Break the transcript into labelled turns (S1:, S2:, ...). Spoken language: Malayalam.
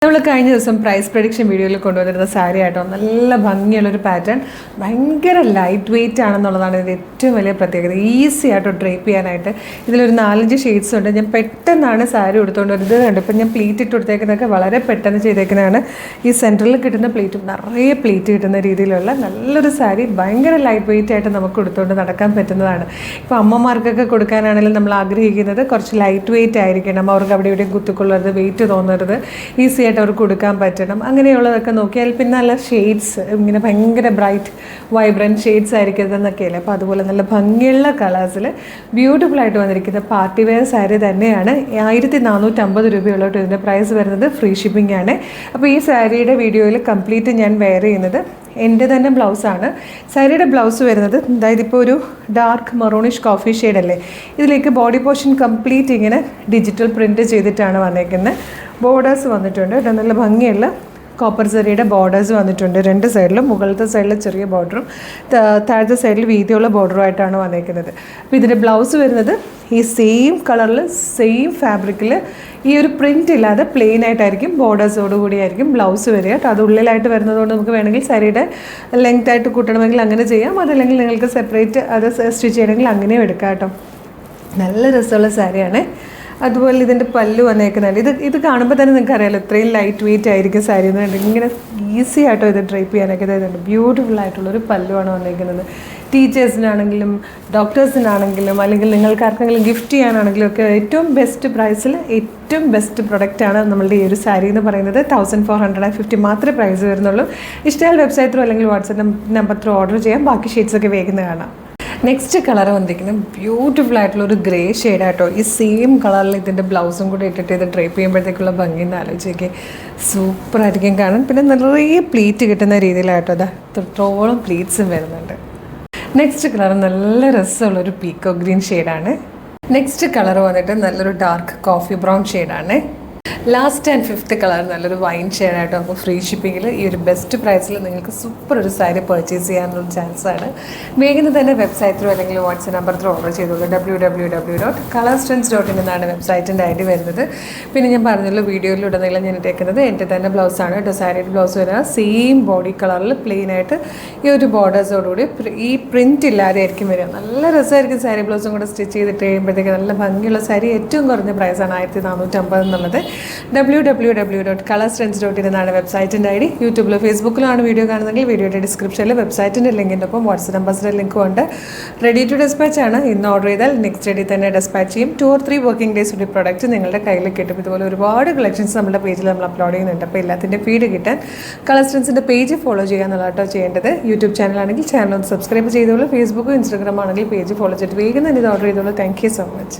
S1: നമ്മൾ കഴിഞ്ഞ ദിവസം പ്രൈസ് പ്രഡിക്ഷൻ വീഡിയോയിൽ കൊണ്ടുവന്നിരുന്ന സാരി ആയിട്ടോ നല്ല ഭംഗിയുള്ളൊരു പാറ്റേൺ, ഭയങ്കര ലൈറ്റ് വെയിറ്റ് ആണെന്നുള്ളതാണ് ഇതിൻ്റെ ഏറ്റവും വലിയ പ്രത്യേകത. ഈസി ആയിട്ടോ ഡ്രേപ്പ് ചെയ്യാനായിട്ട്. ഇതിലൊരു 4-5 ഷെയ്ഡ്സ് ഉണ്ട്. ഞാൻ പെട്ടെന്നാണ് സാരി എടുത്തുകൊണ്ട് വരുന്നത്. കണ്ടു ഇപ്പം ഞാൻ പ്ലീറ്റ് ഇട്ട് കൊടുത്തേക്കുന്നതൊക്കെ വളരെ പെട്ടെന്ന് ചെയ്തേക്കുന്നതാണ്. ഈ സെൻറ്ററിൽ കിട്ടുന്ന പ്ലീറ്റും നിറയെ പ്ലീറ്റ് കിട്ടുന്ന രീതിയിലുള്ള നല്ലൊരു സാരി, ഭയങ്കര ലൈറ്റ് വെയിറ്റ് ആയിട്ട് നമുക്ക് എടുത്തുകൊണ്ട് നടക്കാൻ പറ്റുന്നതാണ്. ഇപ്പോൾ അമ്മമാർക്കൊക്കെ കൊടുക്കാനാണെങ്കിലും നമ്മൾ ആഗ്രഹിക്കുന്നത് കുറച്ച് ലൈറ്റ് വെയിറ്റ് ആയിരിക്കണം, അവർക്ക് അവിടെ ഇവിടെ കുത്തിക്കൊള്ളരുത്, വെയിറ്റ് തോന്നരുത്, ഈസി അവർക്ക് കൊടുക്കാൻ പറ്റണം. അങ്ങനെയുള്ളതൊക്കെ നോക്കിയാൽ പിന്നെ നല്ല ഷെയ്ഡ്സ്, ഇങ്ങനെ ഭയങ്കര ബ്രൈറ്റ് വൈബ്രൻറ്റ് ഷെയ്ഡ്സ് ആയിരിക്കരുതെന്നൊക്കെയല്ലേ. അപ്പോൾ അതുപോലെ നല്ല ഭംഗിയുള്ള കളേഴ്സിൽ ബ്യൂട്ടിഫുൾ ആയിട്ട് വന്നിരിക്കുന്ന പാർട്ടി വെയർ സാരി തന്നെയാണ്. 1450 രൂപയുള്ളൂ ഇതിൻ്റെ പ്രൈസ് വരുന്നത്. ഫ്രീ ഷിപ്പിംഗ് ആണ്. അപ്പോൾ ഈ സാരിയുടെ വീഡിയോയിൽ കംപ്ലീറ്റ് ഞാൻ വെയർ ചെയ്യുന്നത് എൻ്റെ തന്നെ ബ്ലൗസാണ്. സാരിയുടെ ബ്ലൗസ് വരുന്നത് അതായത് ഇപ്പോൾ ഒരു ഡാർക്ക് മറൂണിഷ് കോഫി ഷെയ്ഡല്ലേ, ഇതിലേക്ക് ബോഡി പോർഷൻ കംപ്ലീറ്റ് ഇങ്ങനെ ഡിജിറ്റൽ പ്രിൻറ്റ് ചെയ്തിട്ടാണ് വന്നേക്കുന്നത്. ബോർഡേഴ്സ് വന്നിട്ടുണ്ട്. നല്ല ഭംഗിയുള്ള കോപ്പർ സെറിയുടെ ബോർഡേഴ്സ് വന്നിട്ടുണ്ട് 2 സൈഡിലും. മുകളിലത്തെ സൈഡിൽ ചെറിയ ബോർഡറും താഴത്തെ സൈഡിൽ വീതിയുള്ള ബോർഡറുമായിട്ടാണ് വന്നേക്കുന്നത്. അപ്പോൾ ഇതിൻ്റെ ബ്ലൗസ് വരുന്നത് ഈ സെയിം കളറിൽ സെയിം ഫാബ്രിക്കിൽ ഈ ഒരു പ്രിൻ്റ് ഇല്ലാതെ പ്ലെയിൻ ആയിട്ടായിരിക്കും, ബോർഡേഴ്സോടുകൂടി ആയിരിക്കും ബ്ലൗസ് വരിക. അത് ഉള്ളിലായിട്ട് വരുന്നതുകൊണ്ട് നമുക്ക് വേണമെങ്കിൽ സാരിയുടെ ലെങ്ത് ആയിട്ട് കൂട്ടണമെങ്കിൽ അങ്ങനെ ചെയ്യാം. അതല്ലെങ്കിൽ നിങ്ങൾക്ക് സെപ്പറേറ്റ് അത് സ്റ്റിച്ച് ചെയ്യണമെങ്കിൽ അങ്ങനെയും എടുക്കാം കേട്ടോ. നല്ല രസമുള്ള സാരിയാണ്. അതുപോലെ ഇതിൻ്റെ പല്ലു വന്നേക്കുന്നുണ്ട്. ഇത് കാണുമ്പോൾ തന്നെ നിങ്ങൾക്ക് അറിയാമല്ലോ ഇത്രയും ലൈറ്റ് വെയിറ്റ് ആയിരിക്കും സാരി എന്ന് കണ്ടെങ്കിൽ. ഇങ്ങനെ ഈസി ആയിട്ടോ ഇത് ഡ്രേപ്പ് ചെയ്യാനൊക്കെ ഇതുണ്ട്. ബ്യൂട്ടിഫുൾ ആയിട്ടുള്ളൊരു പല്ലുവാണ് വന്നേക്കുന്നത്. ടീച്ചേഴ്സിനാണെങ്കിലും ഡോക്ടേഴ്സിനാണെങ്കിലും അല്ലെങ്കിൽ നിങ്ങൾക്ക് ആർക്കെങ്കിലും ഗിഫ്റ്റ് ചെയ്യാനാണെങ്കിലും ഒക്കെ ഏറ്റവും ബെസ്റ്റ് പ്രൈസിൽ ഏറ്റവും ബെസ്റ്റ് പ്രൊഡക്റ്റാണ് നമ്മളുടെ ഈ ഒരു സാരി എന്ന് പറയുന്നത്. 1450 മാത്രമേ പ്രൈസ് വരുന്നുള്ളൂ. ഇഷ്ടമായ വെബ്സൈറ്റ് ത്രൂ അല്ലെങ്കിൽ വാട്സാപ്പ് നമ്പർ ത്രൂ ഓർഡർ ചെയ്യാം. ബാക്കി ഷെയ്ഡ്സൊക്കെ വേഗം കാണാം. നെക്സ്റ്റ് കളർ വന്നിരിക്കുന്നത് ബ്യൂട്ടിഫുൾ ആയിട്ടുള്ളൊരു ഗ്രേ ഷെയ്ഡായിട്ടോ. ഈ സെയിം കളറിൽ ഇതിൻ്റെ ബ്ലൗസും കൂടി ഇട്ടിട്ട് ഇത് ഡ്രേപ്പ് ചെയ്യുമ്പോഴത്തേക്കുള്ള ഭംഗി എന്ന് ആലോചിച്ചേക്ക് സൂപ്പറായിരിക്കും കാണാൻ. പിന്നെ നിറയെ പ്ലീറ്റ് കിട്ടുന്ന രീതിയിലായിട്ടോ അതാ ഇത്രത്തോളം പ്ലീറ്റ്സും വരുന്നുണ്ട്. നെക്സ്റ്റ് കളർ നല്ല രസമുള്ളൊരു പീക്കോ ഗ്രീൻ ഷെയ്ഡാണ്. നെക്സ്റ്റ് കളർ വന്നിട്ട് നല്ലൊരു ഡാർക്ക് കോഫി ബ്രൗൺ ഷെയ്ഡാണ്. ലാസ്റ്റ് ആൻഡ് 5th കളർ നല്ലൊരു വൈൻ ഷെയ്ഡായിട്ടോ. അപ്പോൾ ഫ്രീ ഷിപ്പിങ്ങിൽ ഈ ഒരു ബെസ്റ്റ് പ്രൈസിൽ നിങ്ങൾക്ക് സൂപ്പർ ഒരു സാരി പർച്ചേസ് ചെയ്യാനുള്ള ചാൻസാണ്. വേഗം തന്നെ വെബ്സൈറ്റ് ത്രൂ അല്ലെങ്കിൽ വാട്സാപ്പ് നമ്പർ ത്രൂ ഓർഡർ ചെയ്തോളൂ. www.colorstrends.in എന്നാണ് വെബ്സൈറ്റിൻ്റെ ഐഡി വരുന്നത്. പിന്നെ ഞാൻ പറഞ്ഞല്ലോ വീഡിയോയിലുടനീളം ഞാൻ ഇട്ടേക്കുന്നത് എൻ്റെ തന്നെ ബ്ലൗസാണ് കേട്ടോ. സാരിയുടെ ബ്ലൗസ് വരുന്നത് സെയിം ബോഡി കളറിൽ പ്ലെയിൻ ആയിട്ട് ഈ ഒരു ബോർഡേഴ്സോടുകൂടി ഈ പ്രിൻറ്റ് ഇല്ലാതെ ആയിരിക്കും വരിക. നല്ല രസമായിരിക്കും സാരി ബ്ലൗസും കൂടെ സ്റ്റിച്ച് ചെയ്തിട്ട് കഴിയുമ്പോഴത്തേക്ക് നല്ല ഭംഗിയുള്ള സാരി. ഏറ്റവും കുറഞ്ഞ പ്രൈസാണ് 1450 എന്നുള്ളത്. www.colorstrends.in എന്നാണ് വെബ്സൈറ്റിൻ്റെ ഐഡി. യൂട്യൂബിലോ ഫേസ്ബുക്കിലാണ് വീഡിയോ കാണുന്നതെങ്കിൽ വീഡിയോയുടെ ഡിസ്ക്രിപ്ഷനിൽ വെബ്സൈറ്റിൻ്റെ ലിങ്കിൻ്റെ ഒപ്പം വാട്സാപ്പ് നമ്പേഴ്സിൻ്റെ ലിങ്കും ഉണ്ട്. റെഡി ടു ഡെസ്പാച്ച് ആണ്. ഇന്ന് ഓർഡർ ചെയ്താൽ നെക്സ്റ്റ് ഡേ തന്നെ ഡെസ്പാച്ച് ചെയ്യും. 2 or 3 വർക്കിംഗ് ഡേയ്സ് ഒരു പ്രൊഡക്റ്റ് നിങ്ങളുടെ കയ്യിൽ കിട്ടും. ഇതുപോലെ ഒരുപാട് കളക്ഷൻസ് നമ്മുടെ പേജിൽ നമ്മൾ അപ്ലോഡ് ചെയ്യുന്നുണ്ട്. അപ്പോൾ എല്ലാത്തിൻ്റെ ഫീഡ് കിട്ടാൻ കളർസ്ട്രെൻസിൻ്റെ പേജ് ഫോളോ ചെയ്യാന്നുള്ള കേട്ടോ ചെയ്യേണ്ടത്. യൂട്യൂബ് ചാനലാണെങ്കിൽ ചാനൽ ഒന്ന് സബ്സ്ക്രൈബ് ചെയ്തോളൂ. ഫേസ്ബുക്കും ഇൻസ്റ്റാഗ്രാം ആണെങ്കിൽ പേജ് ഫോളോ ചെയ്തിട്ട് വേഗം തന്നെ ഇത് ഓർഡർ ചെയ്തോളൂ. Thank you so much.